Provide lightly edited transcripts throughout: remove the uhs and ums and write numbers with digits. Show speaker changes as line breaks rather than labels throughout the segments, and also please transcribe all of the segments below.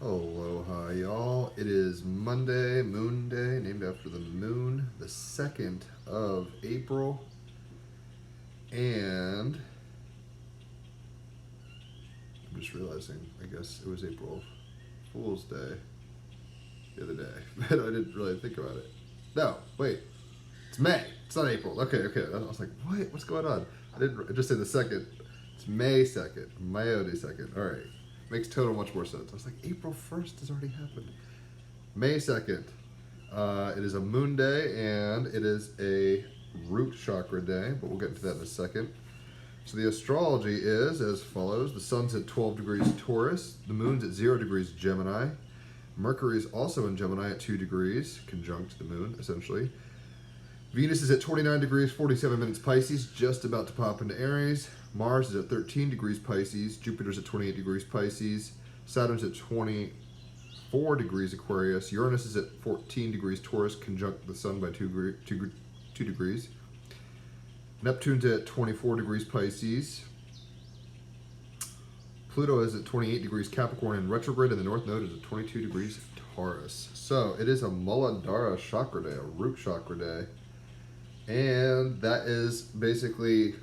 Aloha, y'all. It is Monday, Moon Day, named after the moon, the 2nd of April. And I'm just realizing, I guess it was April Fool's Day the other day. But I didn't really think about it. No, wait. It's May. It's not April. Okay. I was like, what? What's going on? I just said the 2nd. It's May 2nd. Mayode 2nd. All right. Makes total much more sense. I was like, April 1st has already happened. May 2nd. It is a moon day and it is a root chakra day, but we'll get into that in a second. So the astrology is as follows. The sun's at 12 degrees Taurus. The moon's at 0 degrees Gemini. Mercury is also in Gemini at 2 degrees, conjunct the moon, essentially. Venus is at 29 degrees, 47 minutes Pisces, just about to pop into Aries. Mars is at 13 degrees Pisces. Jupiter's at 28 degrees Pisces. Saturn's at 24 degrees Aquarius. Uranus is at 14 degrees Taurus, conjunct the sun by 2 degrees. Neptune's at 24 degrees Pisces. Pluto is at 28 degrees Capricorn in retrograde, and the North Node is at 22 degrees Taurus. So it is a Muladhara chakra day, a root chakra day. And that is basically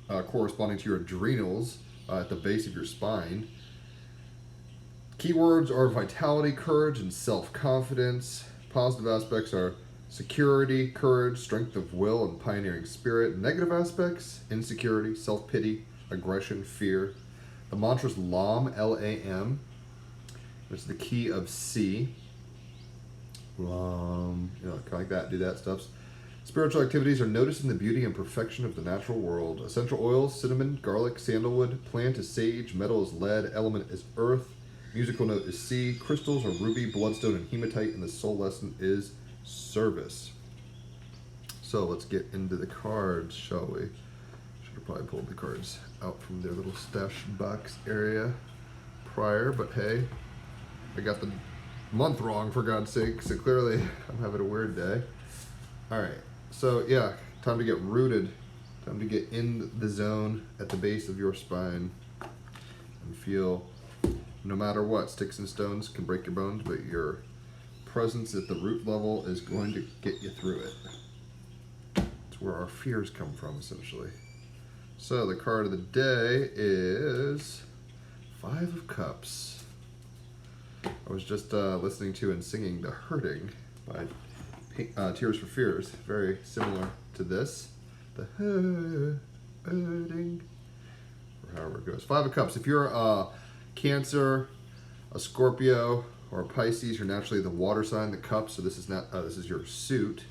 corresponding to your adrenals at the base of your spine. Keywords are vitality, courage, and self-confidence. Positive aspects are security, courage, strength of will, and pioneering spirit. Negative aspects, insecurity, self-pity, aggression, fear. The mantra is LAM, L-A-M, which is the key of C. LAM, kind of like that, do that stuff. Spiritual activities are noticing the beauty and perfection of the natural world. Essential oils, cinnamon, garlic, sandalwood. Plant is sage, metal is lead, element is earth. Musical note is C. Crystals are ruby, bloodstone, and hematite, and the soul lesson is service. So let's get into the cards, shall we? Should have probably pulled the cards out from their little stash box area prior, but hey, I got the month wrong for God's sake, so clearly I'm having a weird day. All right, so yeah, time to get rooted, time to get in the zone at the base of your spine and feel no matter what, sticks and stones can break your bones, but your presence at the root level is going to get you through it. It's where our fears come from, essentially. So the card of the day is 5 of Cups. I was just listening to and singing The Hurting by Tears for Fears, very similar to this. The hurting, or however it goes. 5 of Cups. If you're a Cancer, a Scorpio, or a Pisces, you're naturally the water sign, the cup, so this is not this is your suit.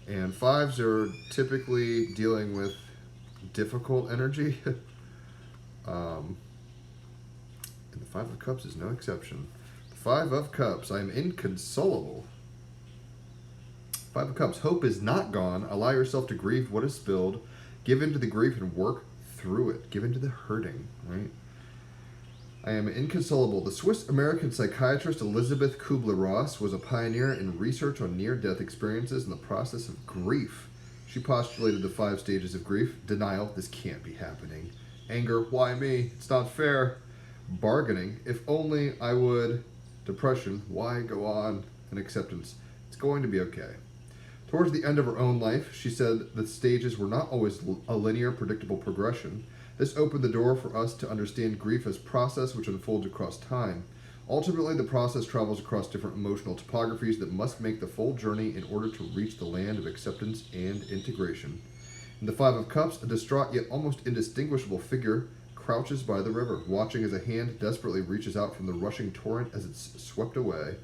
And 5s are typically dealing with difficult energy. And the 5 of Cups is no exception. The 5 of Cups, I am inconsolable. 5 of Cups, hope is not gone. Allow yourself to grieve what is spilled. Give in to the grief and work through it. Give in to the hurting, right? I am inconsolable. The Swiss-American psychiatrist Elizabeth Kubler-Ross was a pioneer in research on near-death experiences and the process of grief. She postulated the 5 stages of grief. Denial, this can't be happening. Anger, why me? It's not fair. Bargaining, if only I would. Depression, why go on? And acceptance, it's going to be okay. Towards the end of her own life, she said the stages were not always a linear, predictable progression. This opened the door for us to understand grief as process which unfolds across time. Ultimately, the process travels across different emotional topographies that must make the full journey in order to reach the land of acceptance and integration. In the 5 of Cups, a distraught yet almost indistinguishable figure crouches by the river, watching as a hand desperately reaches out from the rushing torrent as it's swept away.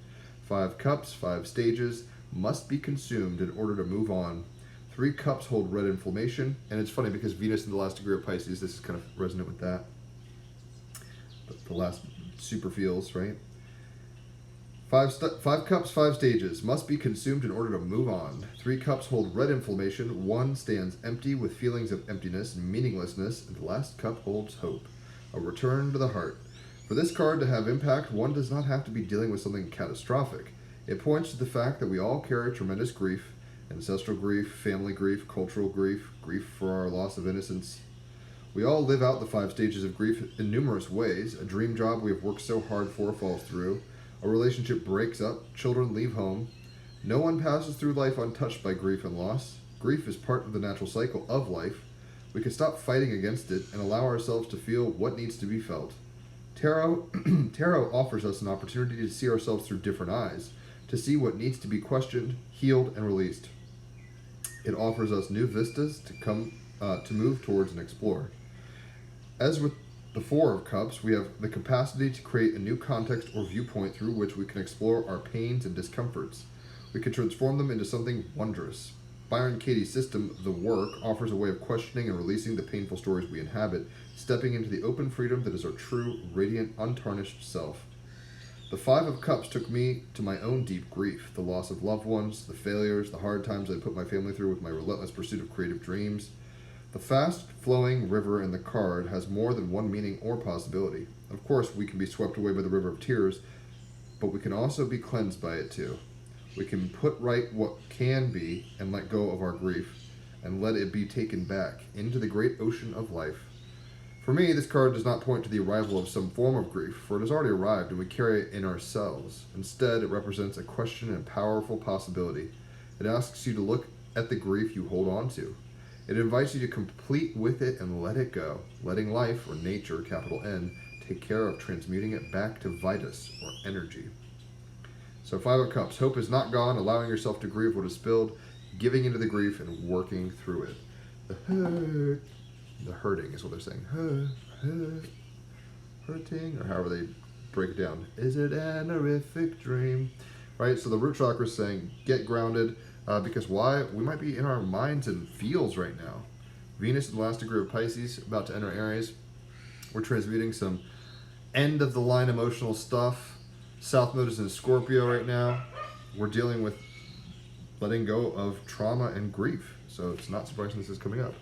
5 Cups, 5 stages, must be consumed in order to move on. 3 cups hold red inflammation, and it's funny because Venus in the last degree of Pisces, this is kind of resonant with that. The last super feels, right? 5 cups, 5 stages, must be consumed in order to move on. 3 cups hold red inflammation, 1 stands empty with feelings of emptiness and meaninglessness, and the last cup holds hope, a return to the heart. For this card to have impact, one does not have to be dealing with something catastrophic. It points to the fact that we all carry tremendous grief, ancestral grief, family grief, cultural grief, grief for our loss of innocence. We all live out the 5 stages of grief in numerous ways. A dream job we have worked so hard for falls through. A relationship breaks up. Children leave home. No one passes through life untouched by grief and loss. Grief is part of the natural cycle of life. We can stop fighting against it and allow ourselves to feel what needs to be felt. Tarot offers us an opportunity to see ourselves through different eyes, to see what needs to be questioned, healed, and released. It offers us new vistas to move towards and explore. As with the 4 of Cups, we have the capacity to create a new context or viewpoint through which we can explore our pains and discomforts. We can transform them into something wondrous. Byron Katie's system, The Work, offers a way of questioning and releasing the painful stories we inhabit, stepping into the open freedom that is our true, radiant, untarnished self. The 5 of Cups took me to my own deep grief, the loss of loved ones, the failures, the hard times I put my family through with my relentless pursuit of creative dreams. The fast-flowing river in the card has more than one meaning or possibility. Of course, we can be swept away by the river of tears, but we can also be cleansed by it too. We can put right what can be and let go of our grief and let it be taken back into the great ocean of life. For me, this card does not point to the arrival of some form of grief, for it has already arrived and we carry it in ourselves. Instead, it represents a question and powerful possibility. It asks you to look at the grief you hold on to. It invites you to complete with it and let it go, letting life, or nature, capital N, take care of transmuting it back to vitus, or energy. So 5 of Cups, hope is not gone, allowing yourself to grieve what is spilled, giving into the grief and working through it. The hurting is what they're saying. Hurting, or however they break it down. Is it an horrific dream? Right, so the root chakra is saying, get grounded, because why? We might be in our minds and feels right now. Venus in the last degree of Pisces, about to enter Aries. We're transmuting some end-of-the-line emotional stuff. South Node is in Scorpio right now. We're dealing with letting go of trauma and grief. So it's not surprising this is coming up.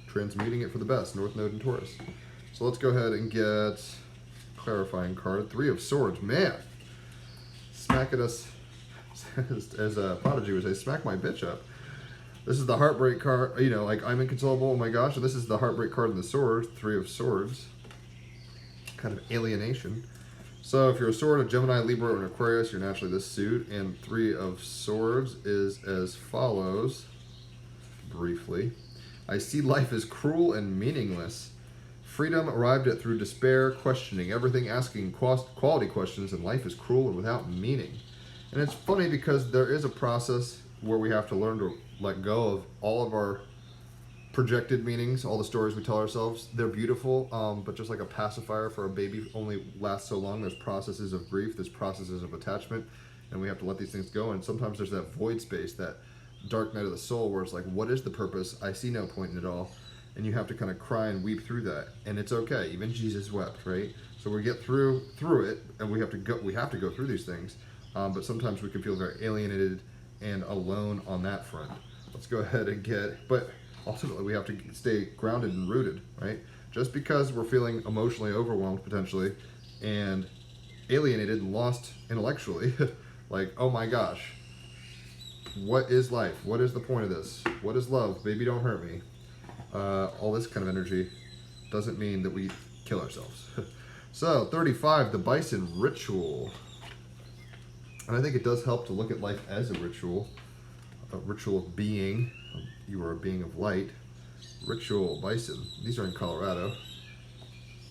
Transmuting it for the best, North Node and Taurus. So let's go ahead and get clarifying card. 3 of Swords. Man, smacking us, as Prodigy would say, smack my bitch up. This is the heartbreak card, you know, like I'm inconsolable, oh my gosh. And this is the heartbreak card in the Sword, 3 of Swords. Kind of alienation. So if you're a Sword, a Gemini, Libra, or an Aquarius, you're naturally this suit. And 3 of Swords is as follows, briefly. I see life as cruel and meaningless. Freedom arrived at through despair, questioning everything, asking quality questions, and life is cruel and without meaning. And it's funny because there is a process where we have to learn to let go of all of our projected meanings, all the stories we tell ourselves. They're beautiful, but just like a pacifier for a baby only lasts so long. There's processes of grief, there's processes of attachment, and we have to let these things go. And sometimes there's that void space, that dark night of the soul, where it's like, what is the purpose? I see no point in it all. And you have to kind of cry and weep through that, and it's okay. Even Jesus wept, right? So we get through it, and we have to go through these things. But sometimes we can feel very alienated and alone on that front. Let's go ahead and but ultimately we have to stay grounded and rooted, right? Just because we're feeling emotionally overwhelmed potentially and alienated and lost intellectually, like, oh my gosh, what is life? What is the point of this? What is love? Baby, don't hurt me. All this kind of energy doesn't mean that we kill ourselves. So 35, the Bison Ritual. And I think it does help to look at life as a ritual of being. You are a being of light. Ritual, Bison. These are in Colorado,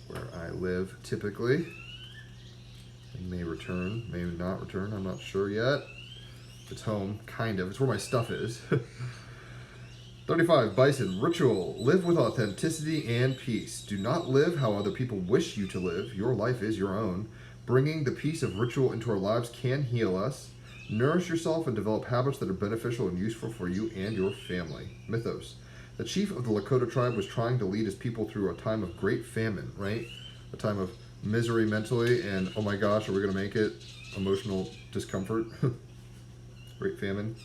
where I live typically. And may return, may not return, I'm not sure yet. It's home, kind of. It's where my stuff is. 35, Bison Ritual. Live with authenticity and peace. Do not live how other people wish you to live. Your life is your own. Bringing the peace of ritual into our lives can heal us. Nourish yourself and develop habits that are beneficial and useful for you and your family. Mythos. The chief of the Lakota tribe was trying to lead his people through a time of great famine, right? A time of misery mentally and, oh my gosh, are we going to make it? Emotional discomfort. Great famine.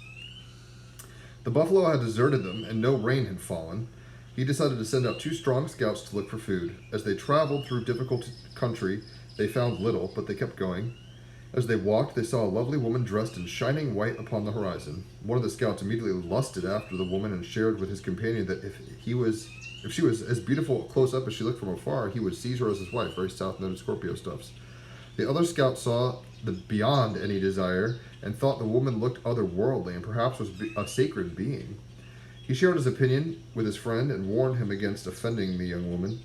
The buffalo had deserted them and no rain had fallen. He decided to send out 2 strong scouts to look for food. As they traveled through difficult country, they found little, but they kept going. As they walked, they saw a lovely woman dressed in shining white upon the horizon. One of the scouts immediately lusted after the woman and shared with his companion that if she was as beautiful close up as she looked from afar, he would seize her as his wife. Very South Node Scorpio stuffs. The other scout saw the beyond any desire and thought the woman looked otherworldly and perhaps was a sacred being. He shared his opinion with his friend and warned him against offending the young woman.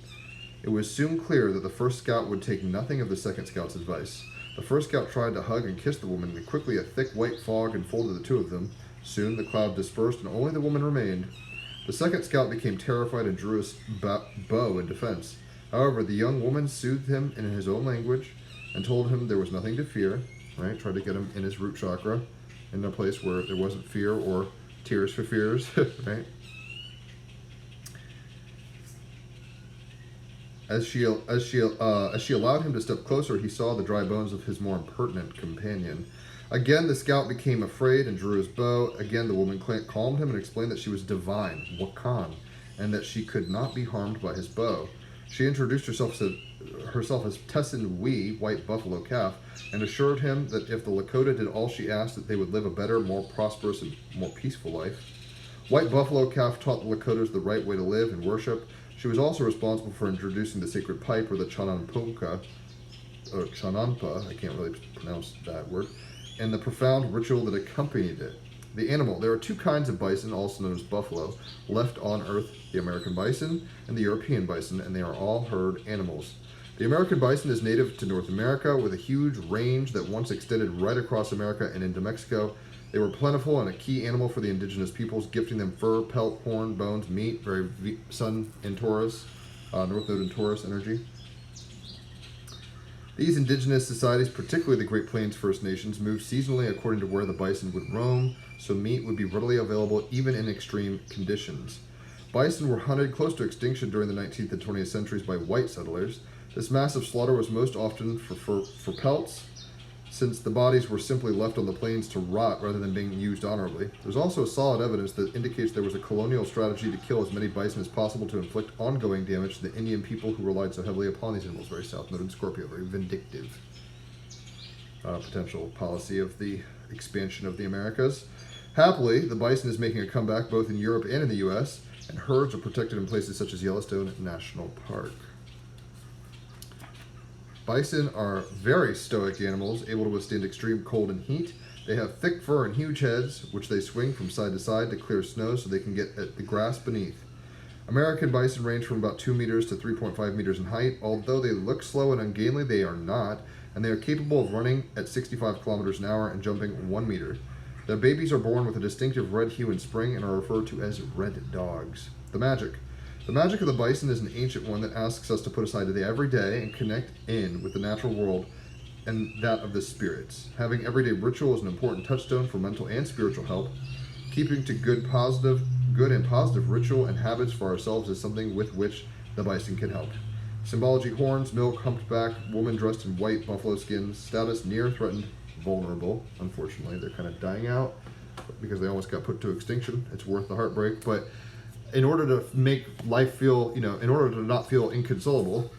It was soon clear that the first scout would take nothing of the second scout's advice. The first scout tried to hug and kiss the woman, and quickly a thick white fog enfolded the two of them. Soon the cloud dispersed, and only the woman remained. The second scout became terrified and drew his bow in defense. However, the young woman soothed him in his own language and told him there was nothing to fear. Right? Tried to get him in his root chakra, in a place where there wasn't fear or tears for fears. Right? As she allowed him to step closer, he saw the dry bones of his more impertinent companion. Again, the scout became afraid and drew his bow. Again, the woman calmed him and explained that she was divine, Wakan, and that she could not be harmed by his bow. She introduced herself as Tessin Wee, White Buffalo Calf, and assured him that if the Lakota did all she asked, that they would live a better, more prosperous, and more peaceful life. White Buffalo Calf taught the Lakotas the right way to live and worship. She was also responsible for introducing the sacred pipe, or the Chananpa, I can't really pronounce that word, and the profound ritual that accompanied it. The animal. There are two kinds of bison, also known as buffalo, left on Earth, the American bison and the European bison, and they are all herd animals. The American bison is native to North America with a huge range that once extended right across America and into Mexico. They were plentiful and a key animal for the indigenous peoples, gifting them fur, pelt, horn, bones, meat, very Sun in Taurus, North Node in Taurus energy. These indigenous societies, particularly the Great Plains First Nations, moved seasonally according to where the bison would roam, so meat would be readily available even in extreme conditions. Bison were hunted close to extinction during the 19th and 20th centuries by white settlers. This massive slaughter was most often for pelts, since the bodies were simply left on the plains to rot rather than being used honorably. There's also solid evidence that indicates there was a colonial strategy to kill as many bison as possible to inflict ongoing damage to the Indian people who relied so heavily upon these animals. Very South Node in Scorpio, very vindictive potential policy of the expansion of the Americas. Happily, the bison is making a comeback both in Europe and in the U.S., and herds are protected in places such as Yellowstone National Park. Bison are very stoic animals, able to withstand extreme cold and heat. They have thick fur and huge heads, which they swing from side to side to clear snow so they can get at the grass beneath. American bison range from about 2 meters to 3.5 meters in height. Although they look slow and ungainly, they are not, and they are capable of running at 65 kilometers an hour and jumping 1 meter. Their babies are born with a distinctive red hue in spring and are referred to as red dogs. The magic. The magic of the bison is an ancient one that asks us to put aside the everyday and connect in with the natural world and that of the spirits. Having everyday ritual is an important touchstone for mental and spiritual health. Keeping to good and positive ritual and habits for ourselves is something with which the bison can help. Symbology: horns, milk, humped back, woman dressed in white buffalo skins, status near threatened, vulnerable. Unfortunately, they're kind of dying out because they almost got put to extinction. It's worth the heartbreak, but in order to make life feel, in order to not feel inconsolable,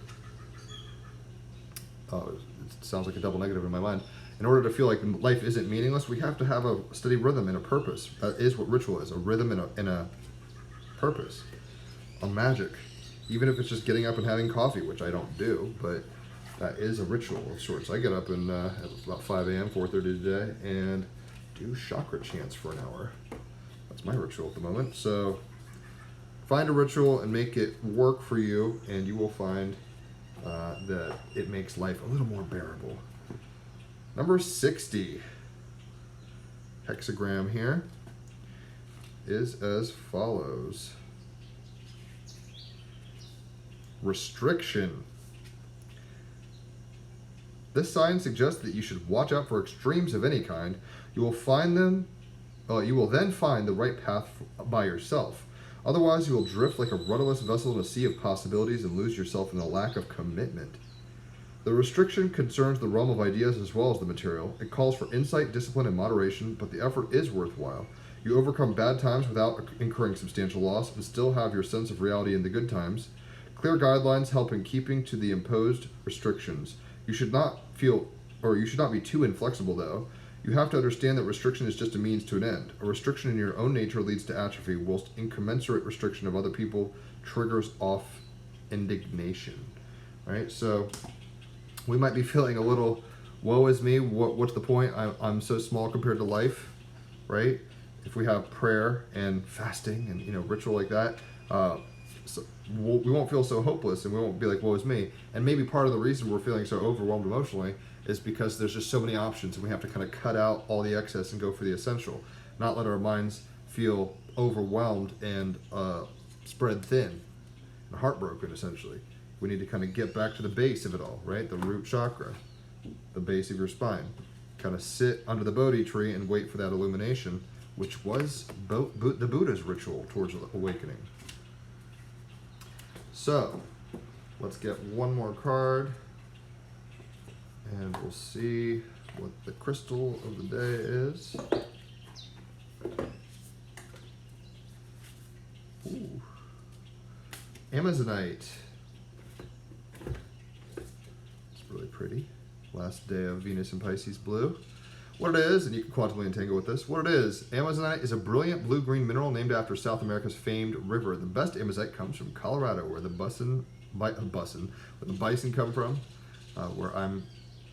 it sounds like a double negative in my mind. In order to feel like life isn't meaningless, we have to have a steady rhythm and a purpose. That is what ritual is, a rhythm and a purpose, a magic. Even if it's just getting up and having coffee, which I don't do, but that is a ritual of sorts. I get up at about 5 a.m., 4:30 today, and do chakra chants for an hour. That's my ritual at the moment. So find a ritual and make it work for you, and you will find that it makes life a little more bearable. Number 60, hexagram here, is as follows. Restriction. This sign suggests that you should watch out for extremes of any kind. You will then find the right path by yourself. Otherwise, you will drift like a rudderless vessel in a sea of possibilities and lose yourself in the lack of commitment. The restriction concerns the realm of ideas as well as the material. It calls for insight, discipline, and moderation, but the effort is worthwhile. You overcome bad times without incurring substantial loss and still have your sense of reality in the good times. Clear guidelines help in keeping to the imposed restrictions. You should you should not be too inflexible though. You have to understand that restriction is just a means to an end. A restriction in your own nature leads to atrophy, whilst incommensurate restriction of other people triggers off indignation. Right? So we might be feeling a little, woe is me, what's the point? I'm so small compared to life, right? If we have prayer and fasting and ritual like that, we won't feel so hopeless, and we won't be like, woe is me. And maybe part of the reason we're feeling so overwhelmed emotionally is because there's just so many options, and we have to kind of cut out all the excess and go for the essential, not let our minds feel overwhelmed and spread thin and heartbroken, essentially. We need to kind of get back to the base of it all, right? The root chakra, the base of your spine. Kind of sit under the Bodhi tree and wait for that illumination, which was the Buddha's ritual towards awakening. So, let's get one more card, and we'll see what the crystal of the day is. Ooh. Amazonite. It's really pretty. Last day of Venus and Pisces blue. What it is, and you can quantumly entangle with this, what it is, Amazonite is a brilliant blue-green mineral named after South America's famed river. The best Amazonite comes from Colorado, where the bison come from, where I'm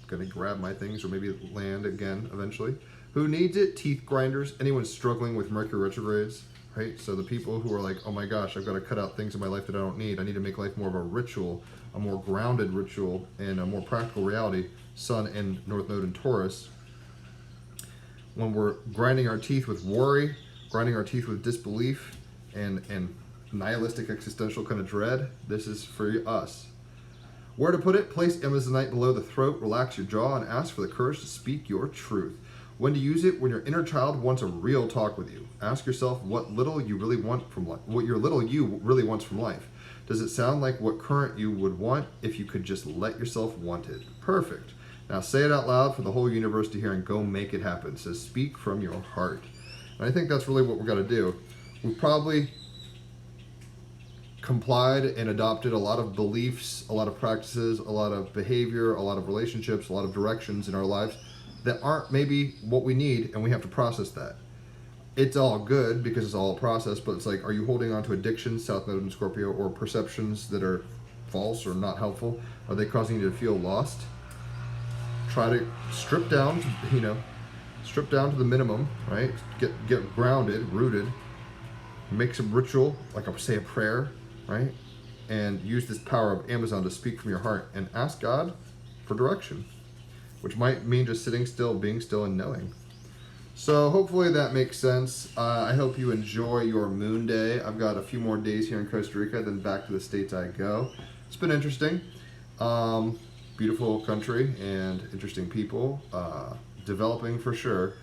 going to grab my things, or maybe land again eventually. Who needs it? Teeth grinders, anyone struggling with Mercury retrogrades, right? So the people who are like, oh my gosh, I've got to cut out things in my life that I don't need. I need to make life more of a ritual, a more grounded ritual, and a more practical reality. Sun and North Node in Taurus. When we're grinding our teeth with worry, grinding our teeth with disbelief, and nihilistic existential kind of dread, this is for us. Where to put it? Place Amazonite below the throat, relax your jaw, and ask for the courage to speak your truth. When to use it? When your inner child wants a real talk with you. Ask yourself what little you really want from life, what your little you really wants from life. Does it sound like what current you would want if you could just let yourself want it? Perfect. Now say it out loud for the whole universe to hear and go make it happen. So speak from your heart. And I think that's really what we're going to do. We've probably complied and adopted a lot of beliefs, a lot of practices, a lot of behavior, a lot of relationships, a lot of directions in our lives that aren't maybe what we need, and we have to process that. It's all good because it's all a process, but it's like, are you holding on to addictions, South Node in Scorpio, or perceptions that are false or not helpful? Are they causing you to feel lost? Try to strip down to the minimum, right? Get grounded, rooted, make some ritual, like say a prayer, right? And use this power of Amazon to speak from your heart and ask God for direction, which might mean just sitting still, being still, and knowing. So hopefully that makes sense. I hope you enjoy your moon day. I've got a few more days here in Costa Rica, then back to the States I go. It's been interesting. Beautiful country and interesting people, developing for sure.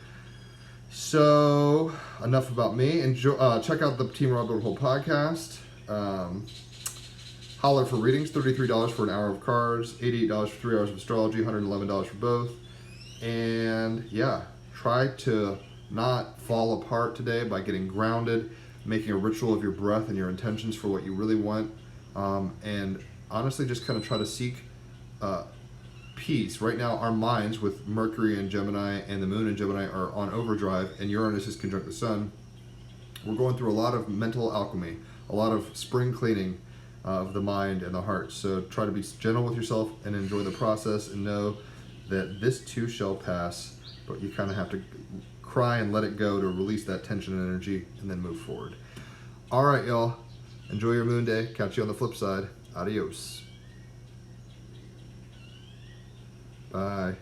So enough about me. Check out the TEAMrabbithole podcast. Holler for readings, $33 for an hour of cards, $88 for 3 hours of astrology, $111 for both. And yeah, try to not fall apart today by getting grounded, making a ritual of your breath and your intentions for what you really want, and honestly just kind of try to seek peace. Right now, our minds with Mercury and Gemini and the Moon in Gemini are on overdrive, and Uranus is conjunct the Sun. We're going through a lot of mental alchemy, a lot of spring cleaning of the mind and the heart. So try to be gentle with yourself and enjoy the process, and know that this too shall pass, but you kind of have to cry and let it go to release that tension and energy and then move forward. All right, y'all. Enjoy your moon day. Catch you on the flip side. Adios. Bye.